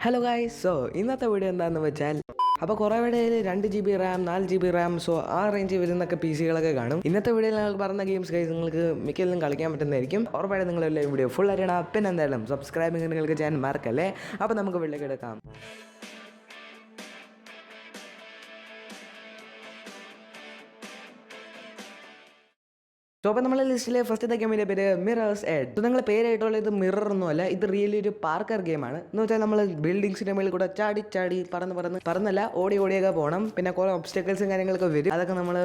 Hello guys, so ഇന്നത്തെ video എന്താണെന്ന് വെച്ചാൽ അപ്പോൾ കുറേ വീഡിയോയിൽ 2 GB Ram 4 GB Ram so ആ റേഞ്ച് വരുന്നൊക്കെ പി സികളൊക്കെ കാണും. ഇന്നത്തെ വീഡിയോയിൽ ഞങ്ങൾ പറഞ്ഞ ഗെയിംസ് ഗൈസ് നിങ്ങൾക്ക് മിക്കതിലും കളിക്കാൻ പറ്റുന്നതായിരിക്കും. ഉറപ്പായിട്ട് നിങ്ങളെല്ലാം വീഡിയോ ഫുൾ അറിയണം. പിന്നെ എന്തായാലും സബ്സ്ക്രൈബിങ് നിങ്ങൾക്ക് ചെയ്യാൻ മറക്കല്ലേ. അപ്പോൾ നമുക്ക് വീട്ടിലേക്ക് എടുക്കാം. സോ അപ്പോൾ നമ്മളെ ലിസ്റ്റിലെ ഫസ്റ്റത്തെ ഗെയിമിൻ്റെ പേര് മിറേഴ്സ് എഡ്. സോ നിങ്ങൾ പേരായിട്ടുള്ള ഇത് മിറർ ഒന്നുമല്ല, ഇത് റിയലി ഒരു പാർക്കർ ഗെയിമാണ്. എന്ന് വെച്ചാൽ നമ്മൾ ബിൽഡിങ്സിൻ്റെ മേളിൽ കൂടെ ചാടി പറന്നല്ല ഓടിയൊക്കെ പോകണം. പിന്നെ കുറേ ഒബ്സ്റ്റക്കിൾസും കാര്യങ്ങളൊക്കെ വരും, അതൊക്കെ നമ്മൾ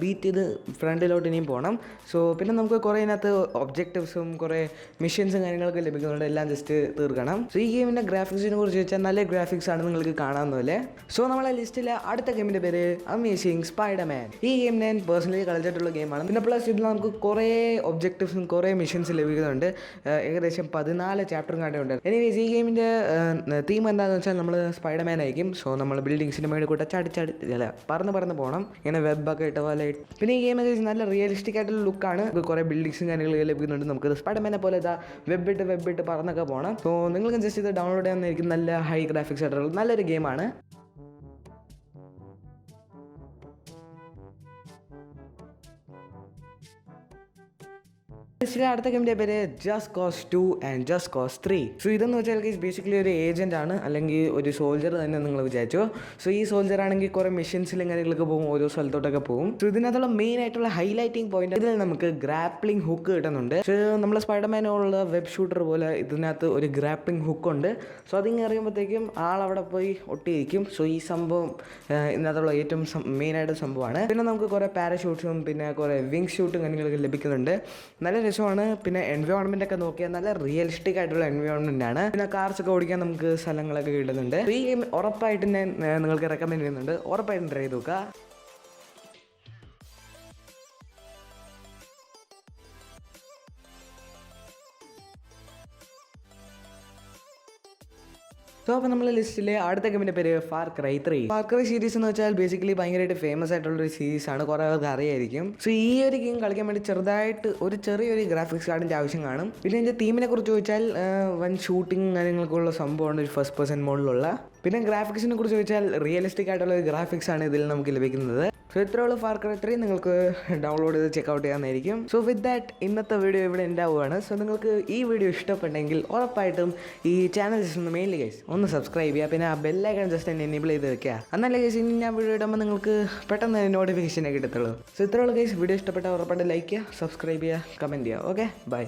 ബീറ്റ് ചെയ്ത് ഫ്രണ്ടിലോട്ട് ഇനിയും പോകണം. സോ പിന്നെ നമുക്ക് കുറേ ഇതിനകത്ത് ഒബ്ജക്റ്റീവ്സും കുറേ മിഷൻസും കാര്യങ്ങളൊക്കെ ലഭിക്കുന്നുണ്ട്, എല്ലാം ജസ്റ്റ് തീർക്കണം. സോ ഈ ഗെയിമിൻ്റെ ഗ്രാഫിക്സിനെ കുറിച്ച് വെച്ചാൽ നല്ല ഗ്രാഫിക്സ് ആണ്, നിങ്ങൾക്ക് കാണാവുന്നതല്ലേ. സോ നമ്മളെ ലിസ്റ്റിലെ അടുത്ത ഗെയിമിൻ്റെ പേര് അമേസിങ് സ്പൈഡർമാൻ. ഈ ഗെയിം ഞാൻ പേഴ്സണലി കളിച്ചിട്ടുള്ള ഗെയിമാണ്. പിന്നെ പ്ലസ് ഇതിൽ നമുക്ക് കുറേ ഒബ്ജക്റ്റീവ്സും കുറേ മിഷൻസ് ലഭിക്കുന്നുണ്ട്. ഏകദേശം 14 ചാപ്റ്ററും കാണ്ടുണ്ട്. എനിവേസ് ഈ ഗെയിമിൻ്റെ തീം എന്താണെന്ന് വെച്ചാൽ നമ്മൾ സ്പൈഡർമാൻ ആയിരിക്കും. സോ നമ്മൾ ബിൽഡിങ്സിൻ്റെ മേളിൽ കൂടെ ചാടി പറന്ന് പോകണം, ഇങ്ങനെ വെബൊക്കെ ഇട്ട പോലെ. പിന്നെ ഈ ഗെയിം നല്ല റിയലിസ്റ്റിക് ആയിട്ടുള്ള ലുക്കാണ്. കുറേ ബിൽഡിങ്സും കാര്യങ്ങളൊക്കെ ലഭിക്കുന്നുണ്ട്. നമുക്ക് സ്പൈഡർമാനെ പോലെ വെബിട്ട് പറന്നൊക്കെ പോകണം. സോ നിങ്ങൾക്ക് ജസ്റ്റ് ഇത് ഡൗൺലോഡ് ചെയ്യാനായിരിക്കും. നല്ല ഹൈ ഗ്രാഫിക്സ് ആയിട്ടുള്ള നല്ലൊരു ഗെയിമാണ്. അടുത്ത ഗെയിമിൻ്റെ പേര് Just Cause 2 and Just Cause 3. So ഇതെന്ന് വെച്ചാൽ ബേസിക്കലി ഒരു ഏജന്റ് ആണ്, അല്ലെങ്കിൽ ഒരു സോൾജർ തന്നെ നിങ്ങൾ വിചാരിച്ചു. സോ ഈ സോൾജർ ആണെങ്കിൽ കുറേ മിഷൻസിലും കാര്യങ്ങളൊക്കെ പോകും, ഓരോ സ്ഥലത്തോട്ടൊക്കെ പോകും. സോ ഇതിനകത്തുള്ള മെയിൻ ആയിട്ടുള്ള ഹൈലൈറ്റിംഗ് പോയിന്റ് ഇതിൽ നമുക്ക് ഗ്രാപ്ലിംഗ് ഹുക്ക് കിട്ടുന്നുണ്ട്. സോ നമ്മൾ സ്പൈഡർമാനുള്ള വെബ് ഷൂട്ടർ പോലെ ഇതിനകത്ത് ഒരു ഗ്രാപ്ലിംഗ് ഹുക്ക് ഉണ്ട്. സോ അതിങ്ങനെ അറിയുമ്പോഴത്തേക്കും ആളവിടെ പോയി ഒട്ടിയിരിക്കും. സോ ഈ സംഭവം ഇതിനകത്തുള്ള ഏറ്റവും മെയിനായിട്ട് സംഭവമാണ്. പിന്നെ നമുക്ക് കുറേ പാരഷൂട്ട്സും പിന്നെ കുറേ വിങ് ഷൂട്ടും കാര്യങ്ങളൊക്കെ ലഭിക്കുന്നുണ്ട്. നല്ല രസമാണ്. പിന്നെ എൻവയോൺമെന്റ് ഒക്കെ നോക്കിയാൽ നല്ല റിയലിസ്റ്റിക് ആയിട്ടുള്ള എൻവയോൺമെന്റ് ആണ്. പിന്നെ കാർസ് ഒക്കെ ഓടിക്കാൻ നമുക്ക് സ്ഥലങ്ങളൊക്കെ കിട്ടുന്നുണ്ട്. ഈ ഗെയിം ഉറപ്പായിട്ട് ഞാൻ നിങ്ങൾക്ക് റെക്കമെൻഡ് ചെയ്യുന്നുണ്ട്, ഉറപ്പായിട്ടും ട്രൈ ചെയ്ത് നോക്കുക. സോ അപ്പോൾ നമ്മളെ ലിസ്റ്റിലെ അടുത്ത ഗെയിമിൻ്റെ പേര് far cry 3. Far cry series എന്ന് വെച്ചാൽ ബേസിക്കലി ഭയങ്കരമായിട്ട് ഫേമസ് ആയിട്ടുള്ളൊരു സീരീസ് ആണ്, കുറേ പേർക്ക് അറിയായിരിക്കും. സോ ഈ ഒരു ഗെയിം കളിക്കാൻ വേണ്ടി ചെറുതായിട്ട് ചെറിയൊരു ഗ്രാഫിക്സ് കാർഡിൻ്റെ ആവശ്യം കാണും. പിന്നെ ഇതിൻ്റെ തീമിനെ കുറിച്ച് ചോദിച്ചാൽ വൻ ഷൂട്ടിങ് കാര്യങ്ങൾക്കുള്ള സംഭവമാണ്, ഒരു ഫസ്റ്റ് പേഴ്സൺ മോഡിലുള്ള. പിന്നെ ഗ്രാഫിക്സിനെ കുറിച്ച് ചോദിച്ചാൽ റിയലിസ്റ്റിക് ആയിട്ടുള്ള ഒരു ഗ്രാഫിക്സ് ആണ് ഇതിൽ നമുക്ക് ലഭിക്കുന്നത്. സോ ഇത്രയുള്ള ഫാർ ക്രൈ 3 നിങ്ങൾക്ക് ഡൗൺലോഡ് ചെയ്ത് ചെക്കൗട്ട് ചെയ്യാനായിരിക്കും. സോ വിത്ത് ദാറ്റ് ഇന്നത്തെ വീഡിയോ ഇവിടെ ഉണ്ടാവുകയാണ്. സോ നിങ്ങൾക്ക് ഈ വീഡിയോ ഇഷ്ടപ്പെട്ടെങ്കിൽ ഉറപ്പായിട്ടും ഈ ചാനൽ ജസ്റ്റ് ഒന്ന് മെയിൻലി ഗൈസ് ഒന്ന് സബ്സ്ക്രൈബ് ചെയ്യുക. പിന്നെ ആ ബെല്ലൈക്കൺ ജസ്റ്റ് തന്നെ എനേബിൾ ചെയ്ത് വെക്കുക. എന്നല്ല ഗൈസ് ഇനി ഞാൻ വീഡിയോ ഇടുമ്പോൾ നിങ്ങൾക്ക് പെട്ടെന്ന് നോട്ടിഫിക്കേഷനൊക്കെ കിട്ടത്തുള്ളൂ. സോ ഇത്രയുള്ള ഗൈസ് വീഡിയോ ഇഷ്ടപ്പെട്ട ഉറപ്പായിട്ട് ലൈക്ക് ചെയ്യുക, സബ്സ്ക്രൈബ് ചെയ്യുക, കമൻറ്റ് ചെയ്യുക. Okay bye.